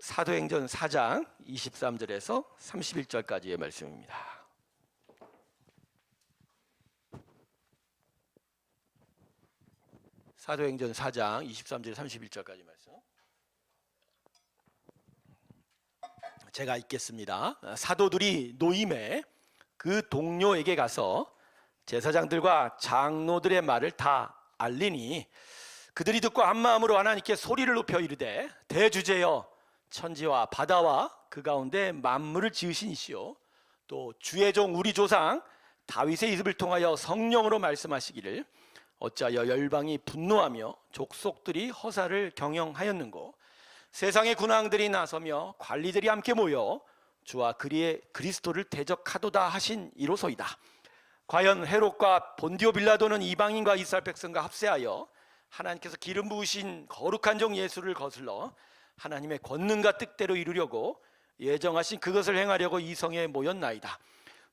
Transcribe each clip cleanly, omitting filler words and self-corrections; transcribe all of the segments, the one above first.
사도행전 4장 23절에서 31절까지의 말씀입니다. 사도행전 4장 23절 31절까지 말씀 제가 읽겠습니다. 사도들이 노임에 그 동료에게 가서 제사장들과 장로들의 말을 다 알리니 그들이 듣고 한마음으로 하나님께 소리를 높여 이르되 대주제여 천지와 바다와 그 가운데 만물을 지으신 이시오 또 주의 종 우리 조상 다윗의 입을 통하여 성령으로 말씀하시기를 어찌하여 열방이 분노하며 족속들이 허사를 경영하였는고 세상의 군왕들이 나서며 관리들이 함께 모여 주와 그리의 그리스도를 대적하도다 하신 이로소이다. 과연 헤롯과 본디오 빌라도는 이방인과 이스라엘 백성과 합세하여 하나님께서 기름 부으신 거룩한 종 예수를 거슬러 하나님의 권능과 뜻대로 이루려고 예정하신 그것을 행하려고 이 성에 모였나이다.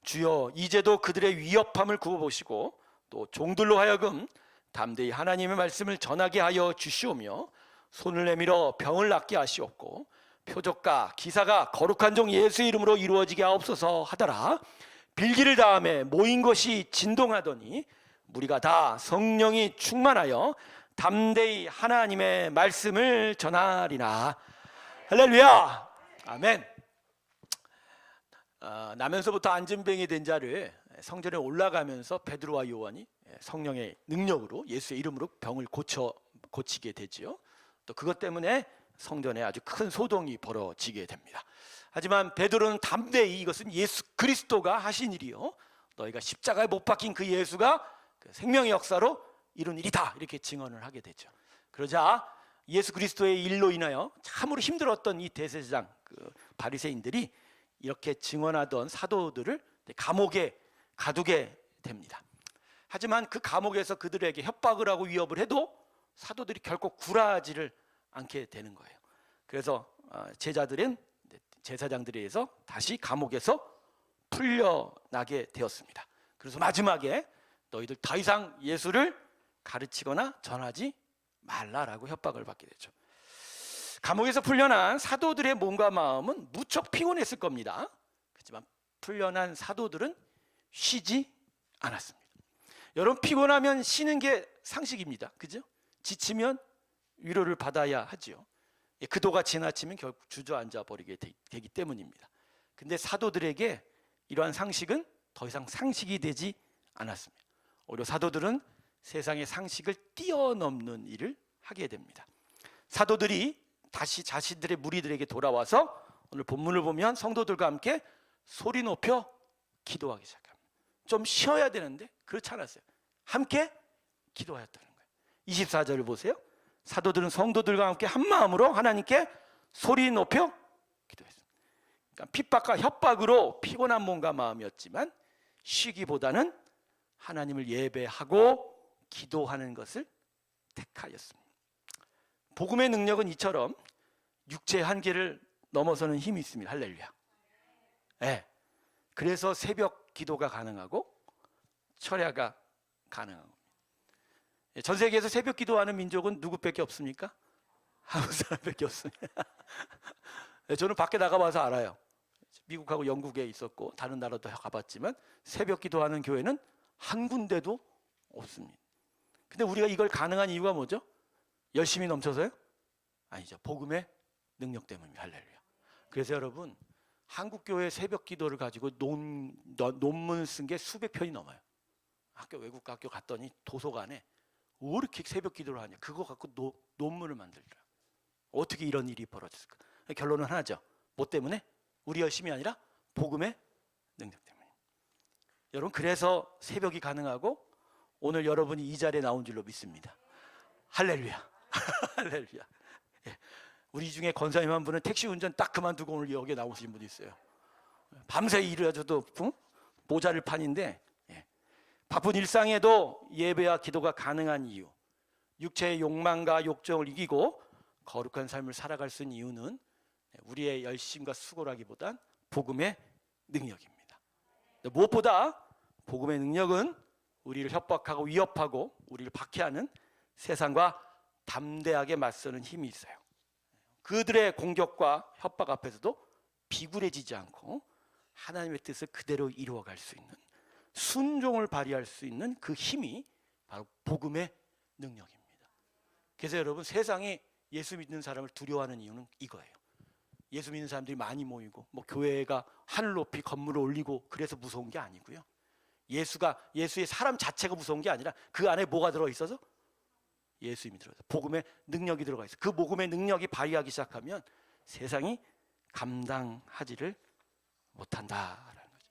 주여 이제도 그들의 위협함을 구워보시고 또 종들로 하여금 담대히 하나님의 말씀을 전하게 하여 주시오며 손을 내밀어 병을 낫게 하시옵고 표적과 기사가 거룩한 종 예수의 이름으로 이루어지게 하옵소서 하더라. 빌기를 다음에 모인 것이 진동하더니 무리가 다 성령이 충만하여 담대히 하나님의 말씀을 전하리라. 할렐루야. 아멘. 나면서부터 안진병이 된 자를 성전에 올라가면서 베드로와 요한이 성령의 능력으로 예수의 이름으로 병을 고치게 되지요. 또 그것 때문에 성전에 아주 큰 소동이 벌어지게 됩니다. 하지만 베드로는 담대히 이것은 예수 그리스도가 하신 일이요 너희가 십자가에 못 박힌 그 예수가 그 생명의 역사로 이룬 일이다 이렇게 증언을 하게 되죠. 그러자 예수 그리스도의 일로 인하여 참으로 힘들었던 이 대제사장 그 바리새인들이 이렇게 증언하던 사도들을 감옥에 가두게 됩니다. 하지만 그 감옥에서 그들에게 협박을 하고 위협을 해도 사도들이 결코 굴하지를 않게 되는 거예요. 그래서 제사장들에 의해서 다시 감옥에서 풀려나게 되었습니다. 그래서 마지막에 너희들 더 이상 예수를 가르치거나 전하지 말라라고 협박을 받게 되죠. 감옥에서 풀려난 사도들의 몸과 마음은 무척 피곤했을 겁니다. 그렇지만 풀려난 사도들은 쉬지 않았습니다. 여러분 피곤하면 쉬는 게 상식입니다. 그죠? 지치면 위로를 받아야 하지요. 그도가 지나치면 결국 주저앉아 버리게 되기 때문입니다. 근데 사도들에게 이러한 상식은 더 이상 상식이 되지 않았습니다. 오히려 사도들은 세상의 상식을 뛰어넘는 일을 하게 됩니다. 사도들이 다시 자신들의 무리들에게 돌아와서 오늘 본문을 보면 성도들과 함께 소리 높여 기도하기 시작합니다. 좀 쉬어야 되는데 그렇지 않았어요. 함께 기도하였다는 거예요. 24절을 보세요. 사도들은 성도들과 함께 한 마음으로 하나님께 소리 높여 기도했습니다. 그러니까 핍박과 협박으로 피곤한 몸과 마음이었지만 쉬기보다는 하나님을 예배하고 기도하는 것을 택하였습니다. 복음의 능력은 이처럼 육체의 한계를 넘어서는 힘이 있습니다. 할렐루야. 네. 그래서 새벽 기도가 가능하고 철야가 가능하고 전 세계에서 새벽 기도하는 민족은 누구밖에 없습니까? 한국 사람밖에 없습니다. 저는 밖에 나가봐서 알아요. 미국하고 영국에 있었고 다른 나라도 가봤지만 새벽 기도하는 교회는 한 군데도 없습니다. 근데 우리가 이걸 가능한 이유가 뭐죠? 열심히 넘쳐서요? 아니죠. 복음의 능력 때문입니다. 할렐루야. 그래서 여러분 한국 교회 새벽 기도를 가지고 논문 쓴 게 수백 편이 넘어요. 외국 학교 갔더니 도서관에 왜 이렇게 새벽 기도를 하냐 그거 갖고 논문을 만들더라고요. 어떻게 이런 일이 벌어졌을까? 결론은 하나죠. 뭐 때문에? 우리 열심이 아니라 복음의 능력 때문에. 여러분 그래서 새벽이 가능하고 오늘 여러분이 이 자리에 나온 줄로 믿습니다. 할렐루야. 할렐루야. 예. 우리 중에 권사님 한 분은 택시 운전 딱 그만두고 오늘 여기에 나오신 분이 있어요. 밤새 일해서도 모자를 파는데 바쁜 일상에도 예배와 기도가 가능한 이유, 육체의 욕망과 욕정을 이기고 거룩한 삶을 살아갈 수 있는 이유는 우리의 열심과 수고라기보단 복음의 능력입니다. 무엇보다 복음의 능력은 우리를 협박하고 위협하고 우리를 박해하는 세상과 담대하게 맞서는 힘이 있어요. 그들의 공격과 협박 앞에서도 비굴해지지 않고 하나님의 뜻을 그대로 이루어갈 수 있는, 순종을 발휘할 수 있는 그 힘이 바로 복음의 능력입니다. 그래서 여러분, 세상이 예수 믿는 사람을 두려워하는 이유는 이거예요. 예수 믿는 사람들이 많이 모이고 뭐 교회가 하늘 높이 건물을 올리고 그래서 무서운 게 아니고요. 예수의 사람 자체가 무서운 게 아니라 그 안에 뭐가 들어있어서? 예수님이 들어있어요. 복음의 능력이 들어가 있어요. 그 복음의 능력이 발휘하기 시작하면 세상이 감당하지를 못한다라는 거죠.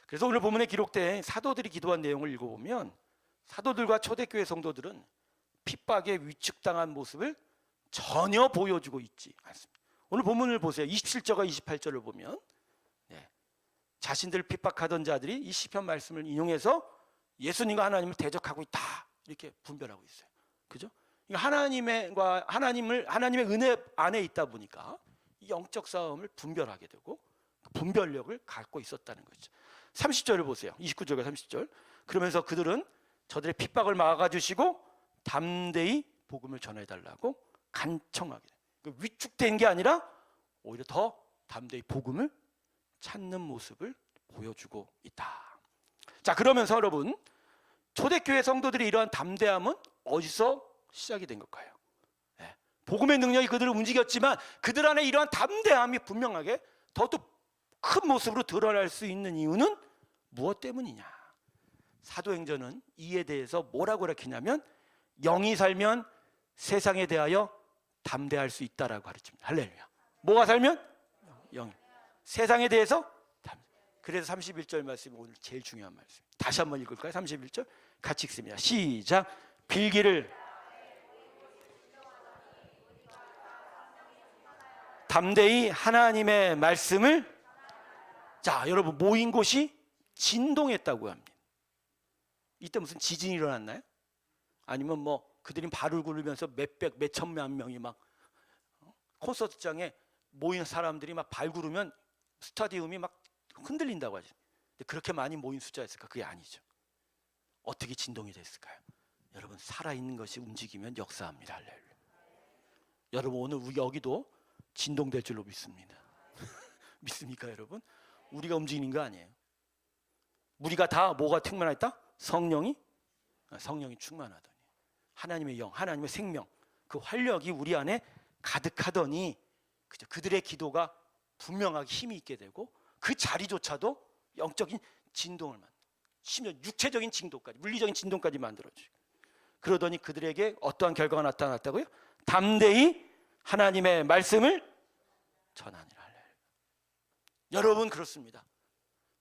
그래서 오늘 본문에 기록된 사도들이 기도한 내용을 읽어보면 사도들과 초대교회 성도들은 핍박에 위축당한 모습을 전혀 보여주고 있지 않습니다. 오늘 본문을 보세요. 27절과 28절을 보면 자신들을 핍박하던 자들이 이 시편 말씀을 인용해서 예수님과 하나님을 대적하고 있다 이렇게 분별하고 있어요. 그죠? 하나님의 은혜 안에 있다 보니까 이 영적 싸움을 분별하게 되고 분별력을 갖고 있었다는 거죠. 30절을 보세요. 29절과 30절. 그러면서 그들은 저들의 핍박을 막아주시고 담대히 복음을 전해달라고 간청하게 돼요. 위축된 게 아니라 오히려 더 담대히 복음을 찾는 모습을 보여주고 있다. 자, 그러면서 여러분, 초대교회 성도들이 이러한 담대함은 어디서 시작이 된 걸까요? 복음의 능력이 그들을 움직였지만 그들 안에 이러한 담대함이 분명하게 더욱 큰 모습으로 드러날 수 있는 이유는 무엇 때문이냐? 사도행전은 이에 대해서 뭐라고 가르치냐면 영이 살면 세상에 대하여 담대할 수 있다라고 가르칩니다. 할렐루야. 뭐가 살면? 영이. 세상에 대해서 담대. 그래서 31절 말씀이 오늘 제일 중요한 말씀. 다시 한번 읽을까요? 31절 같이 읽습니다. 시작. 빌기를 담대히 하나님의 말씀을. 자, 여러분, 모인 곳이 진동했다고 합니다. 이때 무슨 지진이 일어났나요? 아니면 뭐 그들이 발을 굴리면서 몇백, 몇천만 명이 막 콘서트장에 모인 사람들이 막 발 구르면 스타디움이 막 흔들린다고 하죠. 근데 그렇게 많이 모인 숫자였을까? 그게 아니죠. 어떻게 진동이 됐을까요? 여러분, 살아있는 것이 움직이면 역사합니다. 할렐루야. 여러분, 오늘 여기도 진동될 줄로 믿습니다. 믿습니까, 여러분? 우리가 움직이는 거 아니에요. 우리가 다 뭐가 충만했다? 성령이 충만하더니 하나님의 영, 하나님의 생명, 그 활력이 우리 안에 가득하더니 그들의 기도가 분명하게 힘이 있게 되고 그 자리조차도 영적인 진동을 만들고 심지어 육체적인 진동까지, 물리적인 진동까지 만들어주고, 그러더니 그들에게 어떠한 결과가 나타났다고요? 담대히 하나님의 말씀을 전하니라. 여러분, 그렇습니다.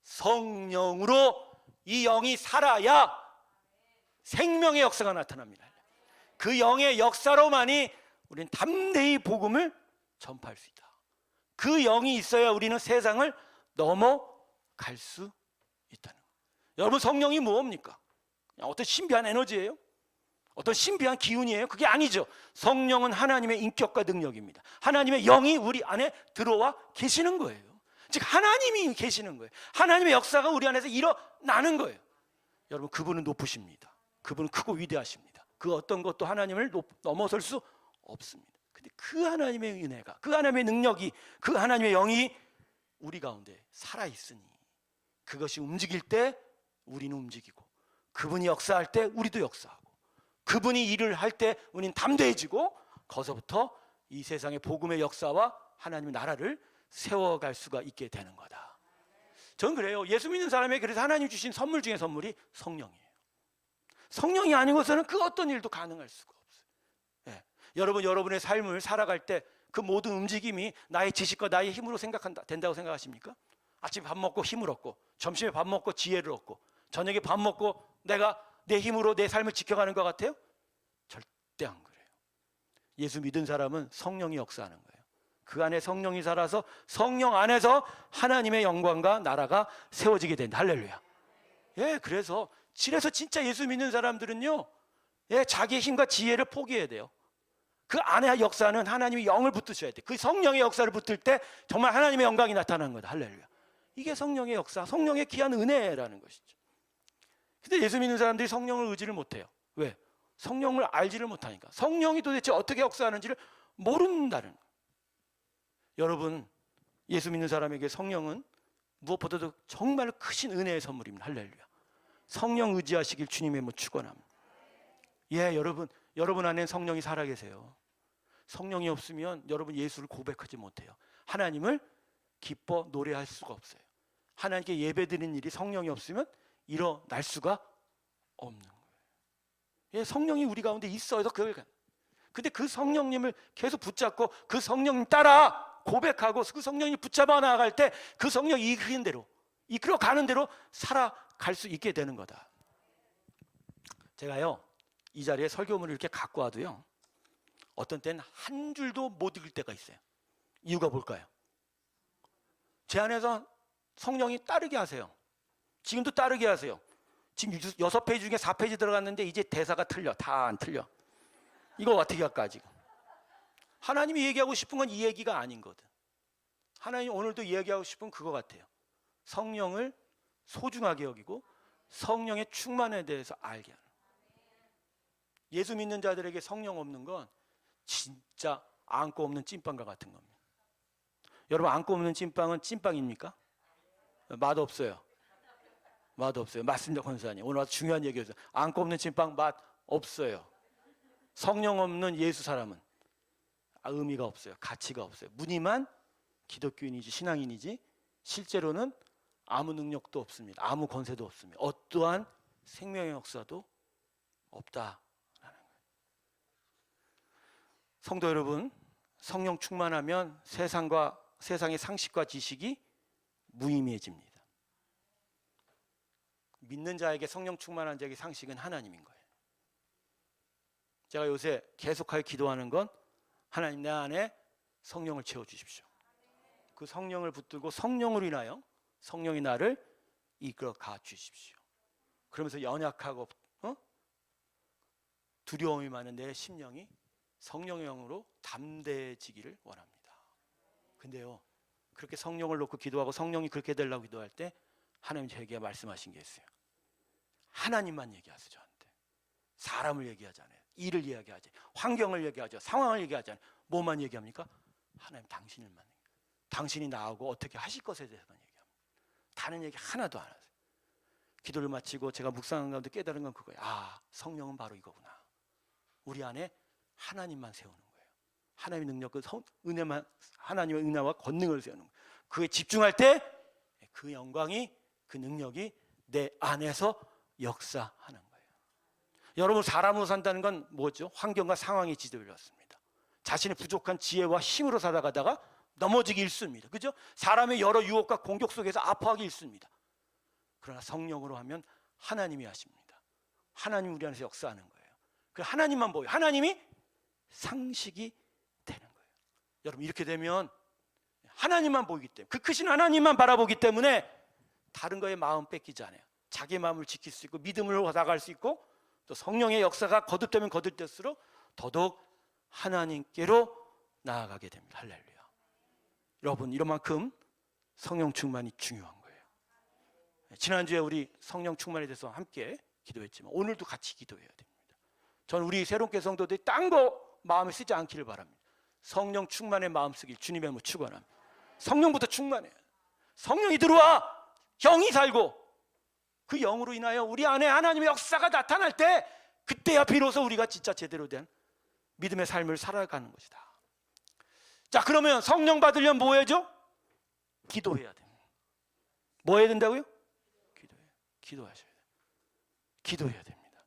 성령으로 이 영이 살아야 생명의 역사가 나타납니다. 그 영의 역사로만이 우리는 담대히 복음을 전파할 수 있다. 그 영이 있어야 우리는 세상을 넘어갈 수 있다는 거예요. 여러분, 성령이 뭡니까? 그냥 어떤 신비한 에너지예요? 어떤 신비한 기운이에요? 그게 아니죠. 성령은 하나님의 인격과 능력입니다. 하나님의 영이 우리 안에 들어와 계시는 거예요. 즉 하나님이 계시는 거예요. 하나님의 역사가 우리 안에서 일어나는 거예요. 여러분, 그분은 높으십니다. 그분은 크고 위대하십니다. 그 어떤 것도 하나님을 넘어설 수 없습니다. 근데 그 하나님의 은혜가, 그 하나님의 능력이, 그 하나님의 영이 우리 가운데 살아있으니 그것이 움직일 때 우리는 움직이고, 그분이 역사할 때 우리도 역사하고, 그분이 일을 할 때 우리는 담대해지고, 거기서부터 이 세상의 복음의 역사와 하나님의 나라를 세워갈 수가 있게 되는 거다. 저는 그래요. 예수 믿는 사람에게 그래서 하나님 주신 선물 중에 선물이 성령이에요. 성령이 아니고서는 그 어떤 일도 가능할 수가 없어요. 여러분의 삶을 살아갈 때 그 모든 움직임이 나의 지식과 나의 힘으로 된다고 생각하십니까? 아침에 밥 먹고 힘을 얻고, 점심에 밥 먹고 지혜를 얻고, 저녁에 밥 먹고 내가 내 힘으로 내 삶을 지켜가는 것 같아요? 절대 안 그래요. 예수 믿은 사람은 성령이 역사하는 거예요. 그 안에 성령이 살아서 성령 안에서 하나님의 영광과 나라가 세워지게 된다. 할렐루야. 그래서 진짜 예수 믿는 사람들은요, 자기의 힘과 지혜를 포기해야 돼요. 그 안에 역사는 하나님의 영을 붙드셔야 돼요. 그 성령의 역사를 붙들 때 정말 하나님의 영광이 나타나는 거다. 할렐루야. 이게 성령의 역사, 성령의 귀한 은혜라는 것이죠. 근데 예수 믿는 사람들이 성령을 의지를 못해요. 왜? 성령을 알지를 못하니까. 성령이 도대체 어떻게 역사하는지를 모른다는 거예요. 여러분, 예수 믿는 사람에게 성령은 무엇보다도 정말 크신 은혜의 선물입니다. 할렐루야. 성령 의지하시길 주님의 축원합니다. 예, 여러분 안에 성령이 살아계세요. 성령이 없으면 여러분 예수를 고백하지 못해요. 하나님을 기뻐 노래할 수가 없어요. 하나님께 예배드리는 일이 성령이 없으면 일어날 수가 없는 거예요. 예, 성령이 우리 가운데 있어서 근데 그 성령님을 계속 붙잡고 그 성령님 따라 고백하고 그 성령이 붙잡아 나아갈 때 그 성령이 이끄는 대로, 이끌어가는 대로 살아갈 수 있게 되는 거다. 제가요, 이 자리에 설교문을 이렇게 갖고 와도요, 어떤 때는 한 줄도 못 읽을 때가 있어요. 이유가 뭘까요? 제 안에서 성령이 따르게 하세요. 지금도 따르게 하세요. 지금 6페이지 중에 4페이지 들어갔는데 이제 대사가 틀려. 다 안 틀려. 이거 어떻게 할까 지금? 하나님이 얘기하고 싶은 건 이 얘기가 아닌 거든. 하나님 오늘도 얘기하고 싶은 그거 같아요. 성령을 소중하게 여기고 성령의 충만에 대해서 알게 하는. 예수 믿는 자들에게 성령 없는 건 진짜 안고 없는 찐빵과 같은 겁니다. 여러분, 안고 없는 찐빵은 찐빵입니까? 맛없어요. 맛없어요. 맞습니다, 권사님. 오늘 아주 중요한 얘기였어요. 안고 없는 찐빵 맛 없어요. 성령 없는 예수 사람은 의미가 없어요. 가치가 없어요. 무늬만 기독교인이지 신앙인이지 실제로는 아무 능력도 없습니다. 아무 권세도 없습니다. 어떠한 생명의 역사도 없다라는 거예요. 성도 여러분, 성령 충만하면 세상의 상식과 지식이 무의미해집니다. 믿는 자에게 성령 충만한 자에게 상식은 하나님인 거예요. 제가 요새 계속하여 기도하는 건 하나님 내 안에 성령을 채워주십시오. 그 성령을 붙들고 성령으로 인하여 성령이 나를 이끌어가 주십시오. 그러면서 연약하고 두려움이 많은 내 심령이 성령의 영으로 담대해지기를 원합니다. 근데요, 그렇게 성령을 놓고 기도하고 성령이 그렇게 되려고 기도할 때 하나님 저에게 말씀하신 게 있어요. 하나님만 얘기하세요. 저한테. 사람을 얘기하지 않아요. 일을 얘기하지, 환경을 얘기하죠. 상황을 얘기하지 않아요. 뭐만 얘기합니까? 하나님 당신을만 얘기해요. 당신이 나하고 어떻게 하실 것에 대해서만 얘기합니다. 다른 얘기 하나도 안 하세요. 기도를 마치고 제가 묵상한 가운데 깨달은 건 그거예요. 아, 성령은 바로 이거구나. 우리 안에 하나님만 세우는 거예요. 하나님의 능력, 은혜만, 하나님의 은혜와 권능을 세우는 거예요. 그에 집중할 때 그 영광이, 그 능력이 내 안에서 역사하는 거예요. 여러분, 사람으로 산다는 건 뭐죠? 환경과 상황이 지배받습니다. 자신의 부족한 지혜와 힘으로 살아가다가 넘어지기 일쑤입니다. 그죠? 사람의 여러 유혹과 공격 속에서 아파하기 일쑤입니다. 그러나 성령으로 하면 하나님이 하십니다. 하나님 우리 안에서 역사하는 거예요. 그 하나님만 보여요. 하나님이 상식이 되는 거예요. 여러분, 이렇게 되면 하나님만 보이기 때문에, 그 크신 하나님만 바라보기 때문에 다른 거에 마음 뺏기지 않아요. 자기 마음을 지킬 수 있고 믿음으로 나갈 수 있고 또 성령의 역사가 거듭되면 거듭될수록 더더욱 하나님께로 나아가게 됩니다. 할렐루야. 여러분, 이런 만큼 성령 충만이 중요한 거예요. 지난주에 우리 성령 충만에 대해서 함께 기도했지만 오늘도 같이 기도해야 됩니다. 저는 우리 새롭게 성도들이 딴 거 마음에 쓰지 않기를 바랍니다. 성령 충만의 마음 쓰길 주님의 축원합니다. 성령부터 충만해요. 성령이 들어와 영이 살고 그 영으로 인하여 우리 안에 하나님의 역사가 나타날 때 그때야 비로소 우리가 진짜 제대로 된 믿음의 삶을 살아가는 것이다. 자, 그러면 성령 받으려면 뭐 해야죠? 기도해야 됩니다. 뭐 해야 된다고요? 기도하셔야 돼요. 기도해야 됩니다.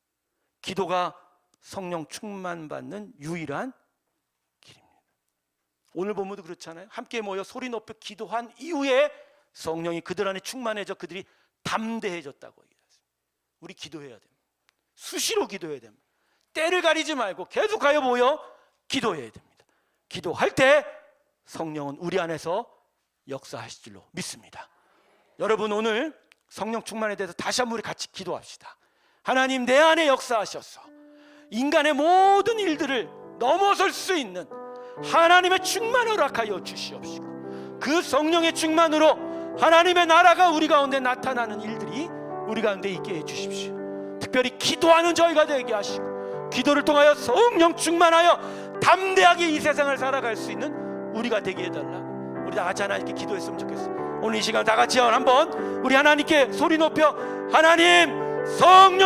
기도가 성령 충만 받는 유일한 길입니다. 오늘 본문도 그렇잖아요. 함께 모여 소리 높여 기도한 이후에 성령이 그들 안에 충만해져 그들이 담대해졌다고 얘기했어요. 우리 기도해야 됩니다. 수시로 기도해야 됩니다. 때를 가리지 말고 계속하여 모여 기도해야 됩니다. 기도할 때 성령은 우리 안에서 역사하실 줄로 믿습니다. 여러분, 오늘 성령 충만에 대해서 다시 한번 우리 같이 기도합시다. 하나님, 내 안에 역사하셔서 인간의 모든 일들을 넘어설 수 있는 하나님의 충만을 허락하여 주시옵시고 그 성령의 충만으로 하나님의 나라가 우리 가운데 나타나는 일들이 우리 가운데 있게 해주십시오. 특별히 기도하는 저희가 되게 하시고 기도를 통하여 성령 충만하여 담대하게 이 세상을 살아갈 수 있는 우리가 되게 해달라고 우리 다 같이 하나님께 기도했으면 좋겠어. 오늘 이 시간 다 같이 한번 우리 하나님께 소리 높여 하나님 성령